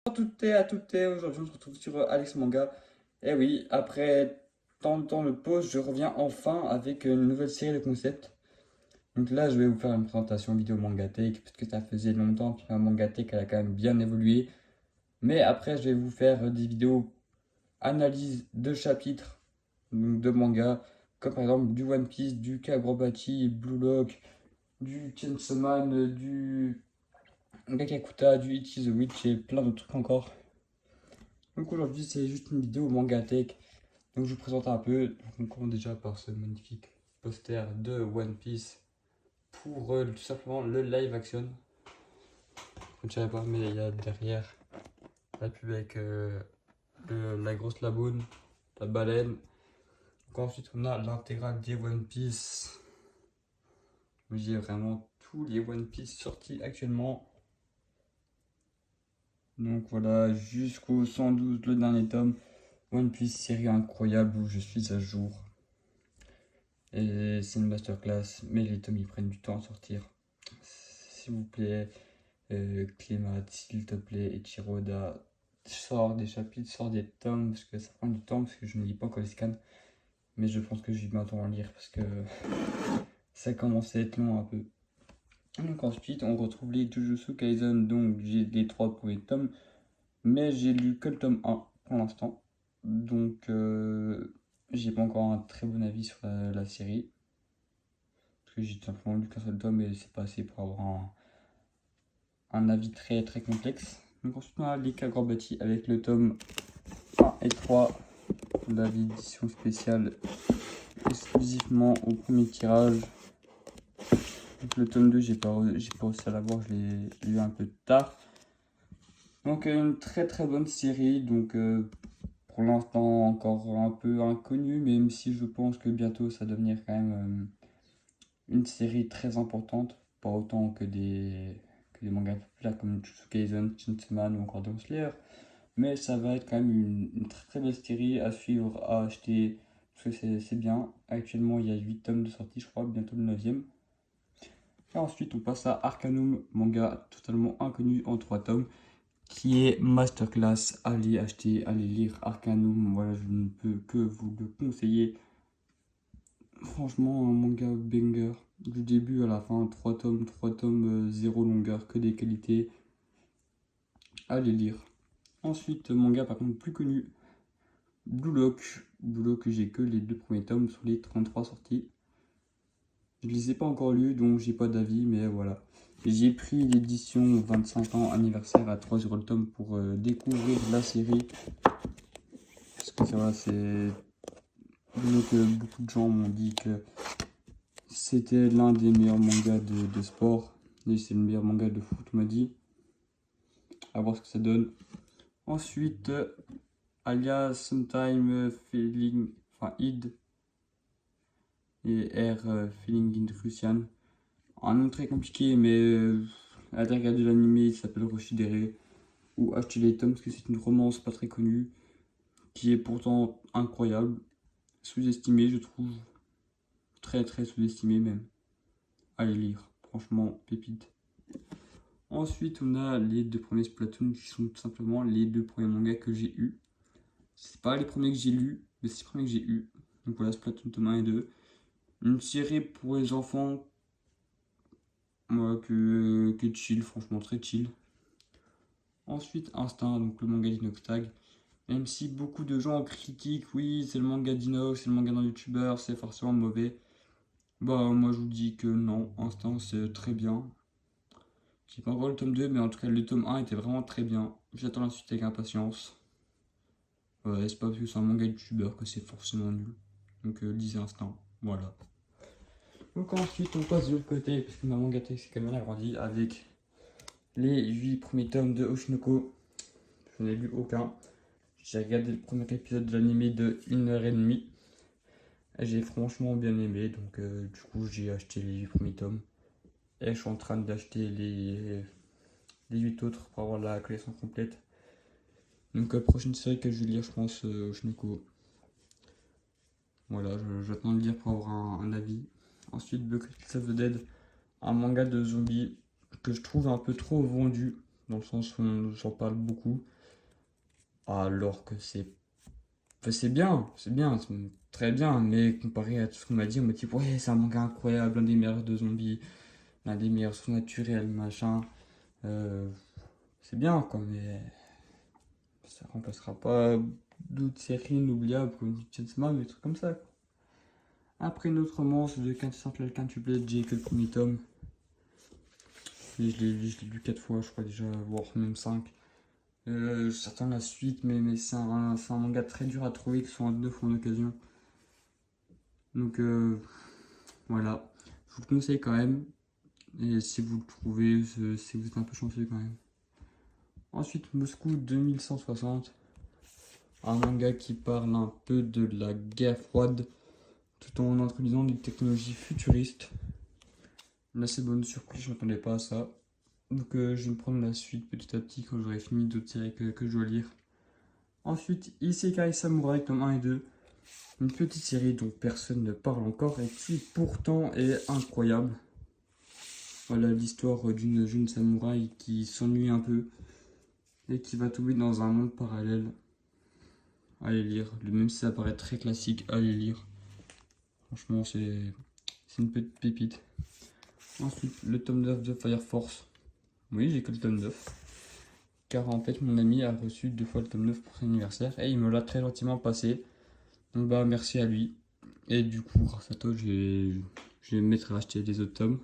À toutes, aujourd'hui on se retrouve sur Alex Manga. Et oui, après tant de temps de pause, je reviens enfin avec une nouvelle série de concepts. Donc là, je vais vous faire une présentation vidéo Mangatech, parce que ça faisait longtemps, puis ma Mangatech elle a quand même bien évolué. Mais après, je vais vous faire des vidéos analyse de chapitres donc de manga, comme par exemple du One Piece, du Kagrobachi, Blue Lock, du Chainsaw Man, du Gakakuta, du Ichi the Witch et plein d'autres trucs encore. Donc aujourd'hui, c'est juste une vidéo manga tech. Donc je vous présente un peu. Donc on commence déjà par ce magnifique poster de One Piece pour tout simplement le live action. Vous ne savez pas, mais il y a derrière la pub avec la grosse laboune, la baleine. Donc ensuite, on a l'intégrale des One Piece. J'ai vraiment tous les One Piece sortis actuellement. Donc voilà, jusqu'au 112, le dernier tome. One Piece, série incroyable où je suis à jour. Et c'est une masterclass, mais les tomes ils prennent du temps à sortir. S'il vous plaît, Clémat, s'il te plaît, Echiroda, sors des chapitres, sors des tomes, parce que ça prend du temps, parce que je ne lis pas encore les scans. Mais je pense que je vais bientôt en lire, parce que ça commence à être long un peu. Donc ensuite, on retrouve les Jujutsu Kaisen, donc j'ai les 3 premiers tomes, mais j'ai lu que le tome 1 pour l'instant. Donc j'ai pas encore un très bon avis sur la série. Parce que j'ai tout simplement lu qu'un seul tome et c'est pas assez pour avoir un avis très très complexe. Donc ensuite on a les Kagrabati avec le tome 1 et 3 de la édition spéciale exclusivement au premier tirage. Donc le tome 2 j'ai pas réussi à l'avoir, je l'ai lu un peu tard. Donc une très très bonne série, donc pour l'instant encore un peu inconnue, même si je pense que bientôt ça va devenir quand même une série très importante, pas autant que des mangas populaires comme Jujutsu Kaisen, Chainsaw Man ou encore Demon Slayer, mais ça va être quand même une très très belle série à suivre, à acheter, parce que c'est bien. Actuellement il y a 8 tomes de sortie, je crois, bientôt le 9e. Et ensuite on passe à Arcanum, manga totalement inconnu en 3 tomes, qui est masterclass. Allez acheter, allez lire Arcanum, voilà, je ne peux que vous le conseiller. Franchement, un manga banger. Du début à la fin, 3 tomes, 0 longueur, que des qualités. Allez lire. Ensuite, manga par contre plus connu, Blue Lock. Blue Lock, j'ai que les 2 premiers tomes sur les 33 sorties. Je les ai pas encore lus, donc j'ai pas d'avis, mais voilà. J'ai pris l'édition 25 ans anniversaire à 3 € le tome pour découvrir la série. Parce que voilà, c'est. Beaucoup de gens m'ont dit que c'était l'un des meilleurs mangas de sport. Et c'est le meilleur manga de foot, on m'a dit. À voir ce que ça donne. Ensuite, Alia Sometime Feeling, enfin Id et R Feeling in Russian. Un nom très compliqué, mais à regarder l'anime, il s'appelle Roshidere. Ou acheter les tomes, parce que c'est une romance pas très connue, qui est pourtant incroyable. Sous-estimée, je trouve. Très très sous-estimée même. Allez lire, franchement, pépite. Ensuite, on a les 2 premiers Splatoon qui sont tout simplement les 2 premiers mangas que j'ai eus. C'est pas les premiers que j'ai lus, mais c'est les premiers que j'ai eus. Donc voilà, Splatoon tome 1 et 2. Une série pour les enfants, moi, que chill, franchement très chill. Ensuite, Instinct, donc le manga d'Inoxtag. Même si beaucoup de gens critiquent, oui, c'est le manga d'Inox, c'est le manga d'un youtubeur, c'est forcément mauvais. Bah, moi je vous dis que non, Instinct c'est très bien. J'ai pas encore le tome 2, mais en tout cas, le tome 1 était vraiment très bien. J'attends la suite avec impatience. Ouais, c'est pas parce que c'est un manga youtubeur que c'est forcément nul. Donc, lisez Instinct, voilà. Donc ensuite, on passe de l'autre côté, parce que ma mangatech c'est quand même agrandi avec les 8 premiers tomes de Oshinoko. Je n'ai lu aucun. J'ai regardé le premier épisode de l'anime de 1h30. J'ai franchement bien aimé, donc du coup j'ai acheté les 8 premiers tomes. Et je suis en train d'acheter les 8 autres pour avoir la collection complète. Donc prochaine série que je vais lire, je pense, Oshinoko. Voilà, j'attends de lire pour avoir un avis. Ensuite, Bucket List of the Dead, un manga de zombies que je trouve un peu trop vendu. dans le sens où j'en parle beaucoup, alors que enfin, c'est bien, c'est très bien, mais comparé à tout ce qu'on m'a dit, on m'a dit ouais, c'est un manga incroyable, un des meilleurs de zombies, l'un des meilleurs surnaturels, machin. Euh, c'est bien, quoi, mais ça remplacera pas d'autres séries inoubliables comme Chainsaw Man, des trucs comme ça, quoi. Après, notre roman, de Quintessential Quintuplet, j'ai que le premier tome. Et je l'ai lu 4 fois, je crois déjà, voire même 5. J'attends la suite, mais c'est un manga très dur à trouver, que ce soit en neuf ou en occasion. Donc voilà, je vous le conseille quand même. Et si vous le trouvez, c'est que vous êtes un peu chanceux quand même. Ensuite, Moscou 2160, un manga qui parle un peu de la guerre froide, tout en introduisant des technologies futuristes. Une assez bonne surprise, je m'attendais pas à ça. Donc je vais me prendre la suite petit à petit quand j'aurai fini d'autres séries que je dois lire. Ensuite, Isekai Samurai tome 1 et 2. Une petite série dont personne ne parle encore et qui pourtant est incroyable. Voilà l'histoire d'une jeune samouraï qui s'ennuie un peu et qui va tomber dans un monde parallèle. Allez lire, même si ça paraît très classique, allez lire. Franchement, c'est une petite pépite. Ensuite, le tome 9 de Fire Force. Oui, j'ai que le tome 9. Car en fait, mon ami a reçu 2 fois le tome 9 pour son anniversaire et il me l'a très gentiment passé. Donc bah merci à lui. Et du coup, grâce à toi, je vais me mettre à acheter les autres tomes.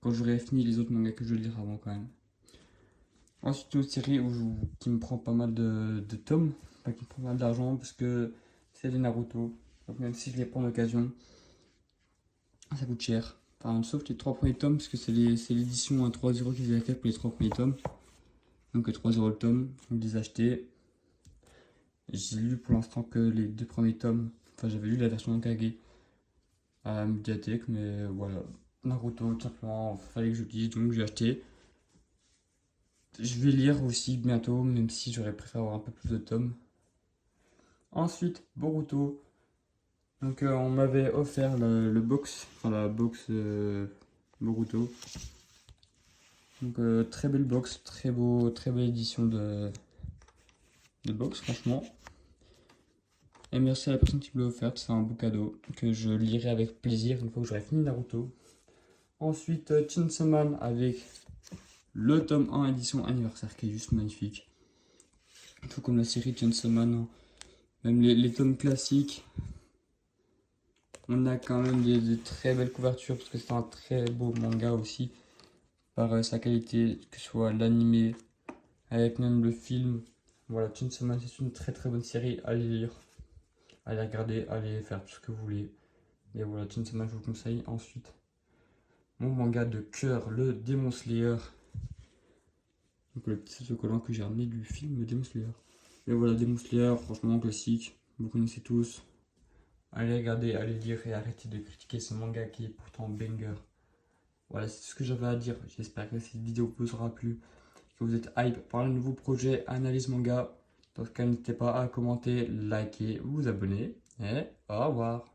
Quand j'aurai fini les autres mangas que je vais lire avant quand même. Ensuite, une autre série qui me prend pas mal de tomes. Enfin, qui me prend pas mal d'argent parce que c'est les Naruto. Donc même si je les prends en occasion, ça coûte cher. Enfin, sauf les 3 premiers tomes, parce que c'est l'édition à 3 € qu'ils avaient fait pour les 3 premiers tomes. Donc 3 € le tome, donc je les ai achetés. J'ai lu pour l'instant que les 2 premiers tomes. Enfin, j'avais lu la version Hokage à la médiathèque, mais voilà. Naruto, tout simplement, fallait que je le dise, donc j'ai acheté. Je vais lire aussi bientôt, même si j'aurais préféré avoir un peu plus de tomes. Ensuite, Boruto. Donc on m'avait offert le box, enfin la box Boruto. Donc très belle box, très belle édition de box, franchement. Et merci à la personne qui me l'a offerte, c'est un beau cadeau que je lirai avec plaisir une fois que j'aurai fini Naruto. Ensuite, Chainsaw Man avec le tome 1 édition anniversaire qui est juste magnifique. Tout comme la série Chainsaw Man, hein. Même les tomes classiques, on a quand même des très belles couvertures parce que c'est un très beau manga aussi par sa qualité, que ce soit l'animé avec même le film. Voilà, Chainsaw Man c'est une très bonne série, allez lire, allez regarder, allez faire tout ce que vous voulez. Et voilà, Chainsaw Man je vous conseille. Ensuite, mon manga de cœur, le Demon Slayer. Donc le petit autocollant que j'ai ramené du film Demon Slayer. Et voilà, Demon Slayer, franchement classique, vous connaissez tous. Allez regarder, allez lire et arrêtez de critiquer ce manga qui est pourtant banger. Voilà, c'est tout ce que j'avais à dire. J'espère que cette vidéo vous aura plu, que vous êtes hype par le nouveau projet Analyse Manga. Dans ce cas, n'hésitez pas à commenter, liker, vous abonner et au revoir.